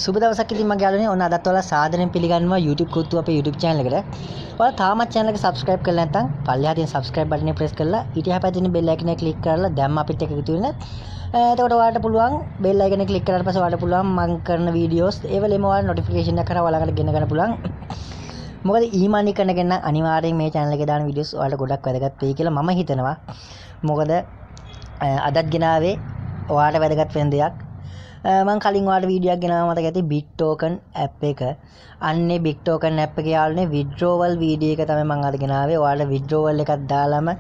සුබ දවසක් ඉතින් මගේ යාළුවනේ ඔන්න අදත් ඔයාලා සාදරයෙන් පිළිගන්නවා YouTube කුත්තු අපේ YouTube channel එකට. ඔයාලා තාමත් channel එක subscribe කරලා නැත්නම් පල්ලෙහා තියෙන subscribe button එක press කරලා ඊට එහා පැත්තේ තියෙන bell icon එක click කරලා දැම්ම අපිත් එක්ක එකතු වෙන්න. එතකොට ඔයාලට පුළුවන් bell icon එක click කරාට පස්සේ ඔයාලට පුළුවන් මම කරන videos ඒ වෙලෙම ඔයාලා notification එක කරා ඔයාලකට ගෙන ගන්න පුළුවන්. මොකද e-money කරන කෙනා අනිවාර්යෙන් මේ channel එකේ දාන videos ඔයාලට ගොඩක් වැදගත් වෙයි කියලා මම හිතනවා. මොකද අදත් ගෙනාවේ ඔයාලට වැදගත් වෙන දෙයක්. මම කලින් ඔයාලට වීඩියෝ එකක් ගෙනාවා මතක ඇති BigToken app එක. අන්නේ BigToken app එකේ යාළුවනේ withdrawal වීඩියෝ එක තමයි මම අද ගෙනාවේ. ඔයාලට withdrawal එකක් දාලාම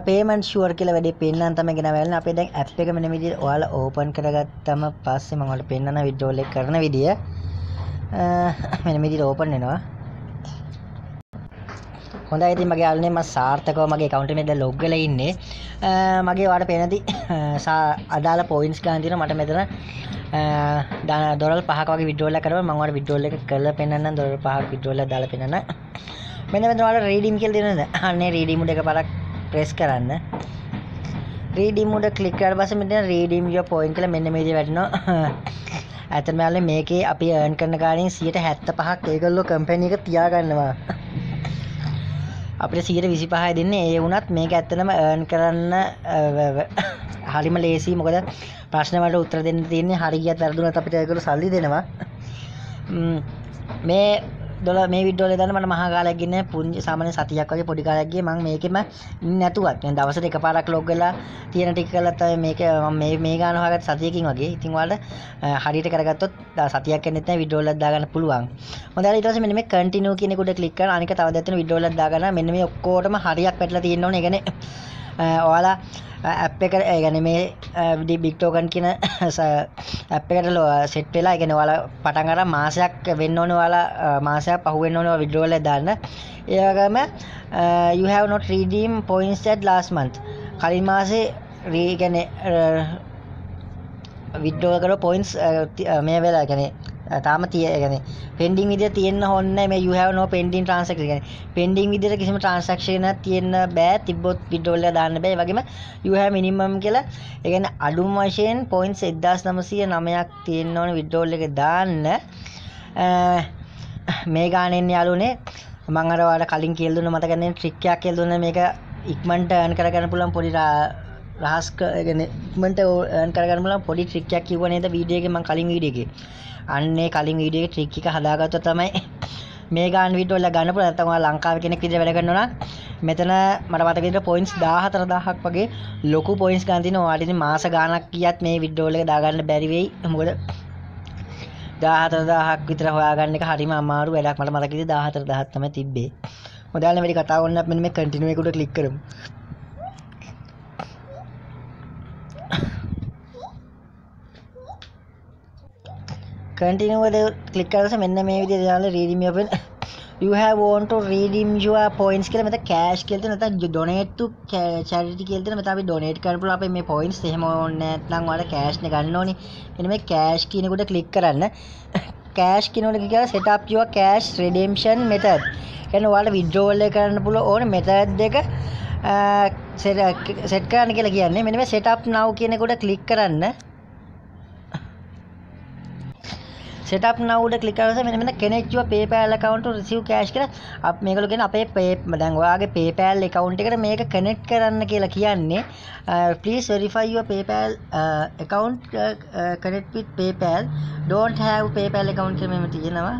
payment sure කියලා වැඩේ පෙන්නන්න තමයි ගෙනාවේ. අපේ දැන් app එක මෙන්න මේ විදිහට ඔයාලා open කරගත්තම පස්සේ මම ඔයාලට පෙන්නන withdrawal එක කරන විදිය. මෙන්න මේ විදිහට open වෙනවා. හොඳයි ඉතින් මගේ යාළුවනේ මම සාර්ථකව මගේ account එකේ දැන් log වෙලා ඉන්නේ. මගේ ඔයාලට පේනදී අදාළ points ගන්න තියෙනවා මට මෙතන $5ක් වගේ withdrawal එකක් කරනවා. මම ඔයාලට withdrawal එක කරලා පෙන්නන්නම්. $5ක් withdrawal එකක් දාලා පෙන්නන්න. මෙන්න මෙතන ඔයාලට redeem කියලා තියෙනවා. අනේ redeem උඩ එකපාරක් press කරන්න. redeem උඩ click කරලා පස්සේ මෙතන redeem your point කියලා මෙන්න මේ විදිහට වැටෙනවා. ඇත්තටම යාළුවනේ මේකේ අපි earn කරන ගාණෙන් 75%ක් ඒගොල්ලෝ company එක තියාගන්නවා. අපිට 125යි දෙන්නේ. ඒ වුණත් මේක ඇත්තටම earn කරන්න හරිම ලේසි. මොකද ප්‍රශ්න වලට උත්තර දෙන්න තියෙන්නේ හරි ගියත් වැරදුනත් අපිට ඒගොල්ලෝ සල්ලි දෙනවා. මේ වීඩියෝ එකේ දාන්න මට මහා කාලයක් ගින්නේ පුංචි සාමාන්‍ය සතියක් වගේ පොඩි කාලයක් ගියේ මම මේකෙම නැතුවත් දැන් දවසට එකපාරක් ලොග් වෙලා තියෙන ටික කරලා තමයි මේක මම මේ ගාන හොයාගත්ත සතියකින් වගේ. ඉතින් ඔයාලට හරියට කරගත්තොත් සතියක් යන්නෙත් නැහැ වීඩියෝ එකක් දාගන්න පුළුවන්. හොඳයි ඊට පස්සේ මෙන්න මේ continue කියන එකට ක්ලික් කරලා අනික තව දෙයක් තියෙන වීඩියෝ එකක් දාගන්න. මෙන්න මේ ඔක්කොටම හරියක් වැටලා තියෙන්න ඕනේ. ඒ කියන්නේ ඔයාලා app එක ඒ කියන්නේ මේ BigToken කියන app එකට set වෙලා ඒ කියන්නේ ඔයාලා පටන් ගන්න මාසයක් වෙන්න ඕනේ. ඔයාලා මාසයක් පහු වෙන්න ඕනේ withdrawal එක දාන්න. ඒ වගේම you have not redeemed points at last month. කලින් මාසේ කියන්නේ withdraw කරලා points මේ වෙලාව කියන්නේ තාම කියන්නේ pending විදියට තියෙන්න ඕනේ. මේ you have no pending transaction කියන්නේ pending විදියට කිසිම transaction එකක් තියෙන්න බෑ. තිබ්බොත් withdrawal එක දාන්න බෑ. ඒ වගේම you have minimum කියලා ඒ කියන්නේ අඩුම වශයෙන් points 1909ක් තියෙන්න ඕනේ withdrawal එක දාන්න. මේ ගානෙන් යාළුවනේ මම අර ඔයාලට කලින් කියලා දුන්න මතක නැහැ ට්‍රික් එකක් කියලා දුන්න මේක ඉක්මනට earn කරගන්න පුළුවන් පොඩි රහස් කියන්නේ ඉක්මනට earn කරගන්න පුළුවන් පොඩි ට්‍රික් එකක් කිව්වා නේද වීඩියෝ එකේ මම කලින් වීඩියෝ එකේ. අන්නේ කලින් වීඩියෝ එකේ ට්‍රික් එක හදාගත්තොත් තමයි මේ ගාන වීඩියෝ වල ගන්න පුළුවන්. නැත්නම් ඔයාලා ලංකාවේ කෙනෙක් විදිහට වැඩ කරනවා නම් මෙතන මට මතක විදිහට points 14000ක් වගේ ලොකු points ගන්න තියෙනවා. ඔයාලට ඉතින් මාස ගාණක් ගියත් මේ වීඩියෝ එක දාගන්න බැරි වෙයි. මොකද 14000ක් විතර හොයාගන්න එක හරිම අමාරු වැඩක්. මට මතක විදිහට 14000ක් තමයි තිබ්බේ. මොදාලනේ වැඩි කතාව වුණත් මෙන්න මේ continue එක උඩ ක්ලික් කරමු. continue එක ක්ලික් කරලා මෙන්න මේ විදිහට දාලා redeem your point you have want to redeem your points කියලා මෙතන cash කියලා තියෙන නැත්නම් donate to charity කියලා තියෙන මෙතන අපි donate කරන්න පුළුවන් අපේ මේ points එහෙම ඕනේ නැත්නම් ඔයාලා cash නේ ගන්න ඕනේ. මෙන්න මේ cash කියන එකට ක්ලික් කරන්න. cash කියන එකට කියලා set up your cash redemption method. කියන්නේ ඔයාලා withdrawal එක කරන්න පුළුවන් ඕනේ method එක set කරන්න කියලා කියන්නේ. මෙන්න මේ set up now කියන එකට ක්ලික් කරන්න. set up now උඩ ක්ලික් කරලා මෙන්න connect your PayPal account to receive cash කියලා මේගොල්ලෝ කියන අපේ දැන් ඔයාගේ PayPal account එකට මේක connect කරන්න කියලා කියන්නේ. please verify your PayPal account connect with PayPal don't have PayPal account කියලා මෙහෙම තියෙනවා.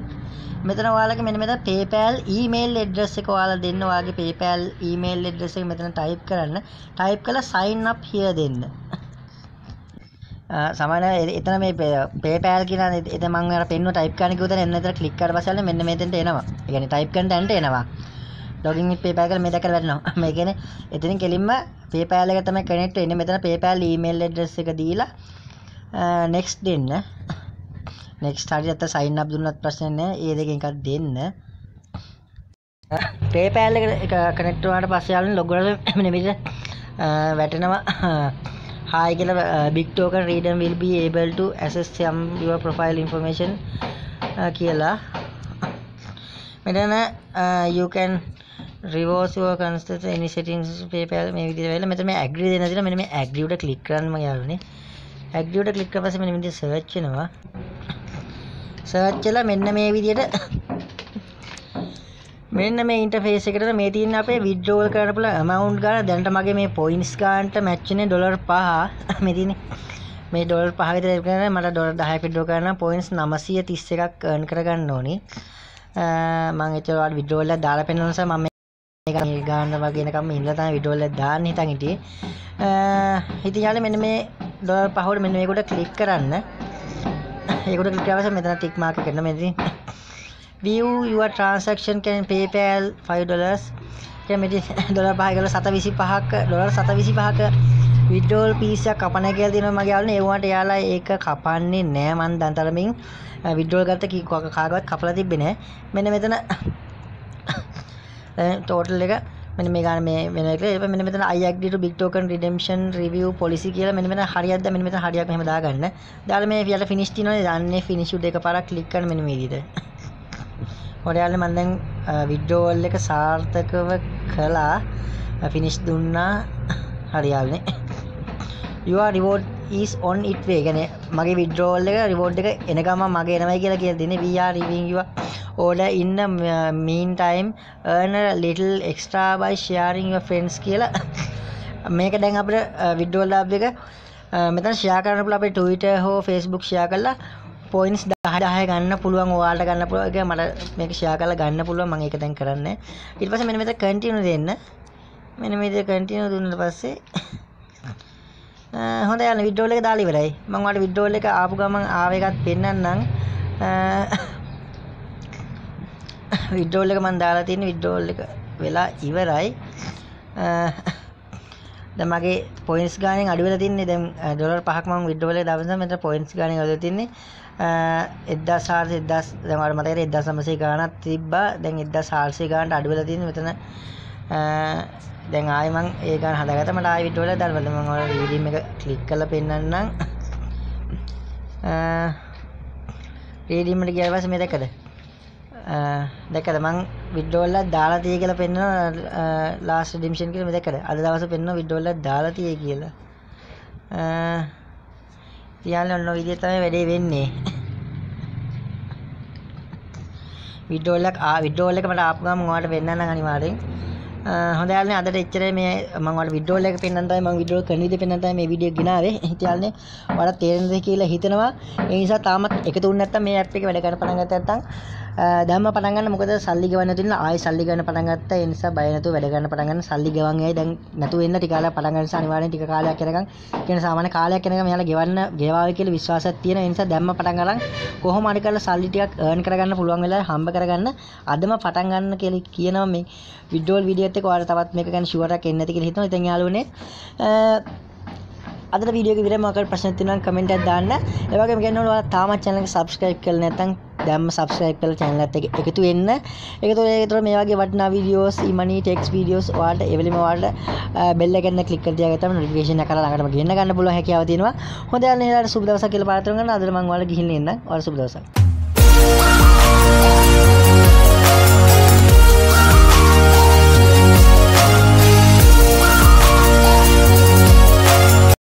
මෙතන ඔයාලගේ මෙන්න මෙතන PayPal email address එක ඔයාලා දෙන්න. ඔයාගේ PayPal email address එක මෙතන type කරන්න. type කරලා sign up here දෙන්න. සමහර එතන මේ PayPal කියන එතන මම අර පෙන්නුව type කරන්න කිව්වොත් එන්න එතන click කරලා පස්සේ මෙන්න මෙතෙන්ට එනවා. ඒ කියන්නේ type කරන්න යන්න එනවා. login with PayPal කියලා මේ දැකලා වැටෙනවා. මේ කියන්නේ එතනින් කෙලින්ම PayPal එක තමයි connect වෙන්නේ. මෙතන PayPal email address එක දීලා next දෙන්න. next හරියට sign up දුන්නත් ප්‍රශ්න නැහැ. ඒ දෙකෙන් එකක් දෙන්න. PayPal එක connect වුණාට පස්සේ යාළුවනේ log කරලා මෙන්න මෙතන වැටෙනවා. Hi කියලා BigToken reader will be able to access some your profile information කියලා. මෙතන you can reverse your constant any settings PayPal මේ විදිහට වෙලා මෙතන මේ agree දෙන්න තියෙනවා. මෙන්න මේ agree උඩ click කරන්න මම යාළුවනේ. agree උඩ click කරලා පස්සේ මෙන්න මෙතන search වෙනවා. සර්ච් කරලා මෙන්න මේ විදියට මෙන්න මේ ඉන්ටර්ෆේස් එකට මේ තියෙන අපේ withdrawal කරන්න පුළුවන් amount ගාන දැනට මගේ මේ points ගානට match වෙන්නේ $5 මේ තියෙන්නේ මේ $5 විතර කරන මට $10ක් withdraw කරන්න points 931ක් earn කරගන්න ඕනි මම ඒතරට withdrawal එක දාලා පෙන්නන නිසා මම මේක ගාන්න වගේ එනකම් ඉඳලා තමයි withdrawal එක දාන්න හිතන් හිටියේ ඉතින් යාළුවා මෙන්න මේ $5 වල මෙන්න මේකට click කරන්න ඒකට click කරලා මෙතන tick mark එක කරන්න මෙතන view your transaction can PayPal $5 දැන් මෙතන $5 කියලා 725ක $725ක withdrawal fees එක කපන කියලා තියෙනවා මගේ යාළුවනේ ඒ වුණාට යාළුවා ඒක කපන්නේ නෑ මං දැන් තරමින් withdrawal ගත්ත කාගවත් කපලා තිබ්බේ නෑ මෙන්න මෙතන total එක මෙන්න මේ ගාන මේ වෙන එක මෙන්න මෙතන I agree to BigToken redemption review policy කියලා මෙන්න මෙතන හරියක්ද මෙන්න මෙතන හරියක් මෙහෙම දාගන්න දාලා මේ යට finish තියෙනවනේ දාන්නේ finish උඩ එකපාරක් click කරන්න මෙන්න මේ විදිහට ඔයාලට මම දැන් withdrawal එක සාර්ථකව කළා finish දුන්නා හරියන්නේ your reward is on it way කියන්නේ මගේ withdrawal එක reward එක එන ගමන් මගේ එනවයි කියලා කියලා දෙන්නේ we are reviewing your order in the meantime earn a little extra by sharing your friends කියලා මේක දැන් අපිට withdrawal ලාභ එක මෙතන share කරන්න පුළුවන් අපේ Twitter හෝ Facebook share කරලා points 10 ගන්න පුළුවන් ඔයාලට ගන්න පුළුවන් ඒක මට මේක share කරලා ගන්න පුළුවන් මම ඒක දැන් කරන්නේ ඊට පස්සේ මෙන්න මෙතන continue දෙන්න මෙන්න මේ විදිහට continue දුන්නාට පස්සේ හොඳයි යන්න withdrawal එක දාලා ඉවරයි මම ඔයාලට withdrawal එක ආපු ගමන් ආව එකත් පෙන්නන්නම් withdrawal එක මම දාලා තියෙන withdrawal එක වෙලා ඉවරයි දැන් මගේ points ගානෙන් අඩු වෙලා තින්නේ දැන් $5ක් මම withdrawal එක දාපු නිසා මෙතන points ගානෙන් අඩු වෙලා තින්නේ 1400 දැන් ඔයාලට මතකයි 1900 ගානක් තිබ්බා දැන් 1400 ගානට අඩු වෙලා තියෙන්නේ මෙතන දැන් ආයෙ මම ඒ ගාන හදාගත්තා මට ආයෙ withdrawal එක දාන්න බෑ මම ඔයාලට redeem එක click කරලා පෙන්නන්නම් redeem එකට ගියාට පස්සේ මේ දැක්කද දැක්කද මං withdrawal එක දාලා තියෙයි කියලා පෙන්නනවා last redemption කියලා මේ දැක්කද අද දවසේ පෙන්නනවා withdrawal එක දාලා තියෙයි කියලා යාළුවෝ ඔන්න ඔය විදිහට තමයි වැඩේ වෙන්නේ withdrawal එක මට ආපු ගමන් ඔයාලට වෙන්නන්න අනිවාර්යෙන් හොඳයි යාළුවනේ අදට එච්චරයි මේ මම ඔයාලට withdrawal එක පෙන්නන්න තමයි මම withdrawal කරන විදිහ පෙන්නන්න තමයි මේ වීඩියෝ ගෙනාවේ ඉතින් යාළුවනේ ඔයාලට තේරෙනද කියලා හිතනවා ඒ නිසා තාමත් එකතු වුනේ නැත්නම් මේ app එක වැඩ ගන්න පටන් ගත්තා නැත්නම් දැන්ම පටන් ගන්න මොකද සල්ලි ගෙවන්න නැතුව ඉන්න ආයෙ සල්ලි ගන්න පටන් ගත්තා ඒ නිසා බය නැතුව වැඩ ගන්න පටන් ගන්න සල්ලි ගෙවන් යයි දැන් නැතුව එන්න ටික කාලයක් පටන් ගන්න නිසා අනිවාර්යෙන් ටික කාලයක් යනකම් කියන සාමාන්‍ය කාලයක් යනකම් මෙයාලා ගෙවාවි කියලා විශ්වාසයක් තියෙන ඒ නිසා දැන්ම පටන් ගන්න කොහොම හරි කරලා සල්ලි ටිකක් earn කරගන්න පුළුවන් වෙලාවට හම්බ කරගන්න අදම පටන් ගන්න කියලා කියනවා මේ withdrawal වීඩියෝ එකත් එක්ක ඔයාලා තවත් මේක ගැන ෂුවර් එකක් එන්නේ නැති කියලා හිතනවා ඉතින් යාළුවනේ අදට වීඩියෝ එක විතරයි මොකක්ද ප්‍රශ්න තියෙනවා නම් කමෙන්ට් එකක් දාන්න ඒ වගේම කියන්න ඕන ඔයාලා තාමත් channel එක subscribe කරලා නැත්නම් දැම්ම subscribe කරලා channel එකත් එක්ක එකතු වෙන්න ඒකතොර මේ වගේ වටිනා videos e-money text videos ඔයාලට එවෙලෙම ඔයාලට bell එක එකෙන් click කරලා තියාගත්තාම notification එක කරලා ළඟටම ගෙන්න ගන්න පුළුවන් හැකියාව තියෙනවා හොඳයි යන්න ඊළඟට සුබ දවසක් කියලා ප්‍රාර්ථනා කරනවා අදට මම ඔයාලට ගිහින් එන්නම් ඔයාලට සුබ දවසක්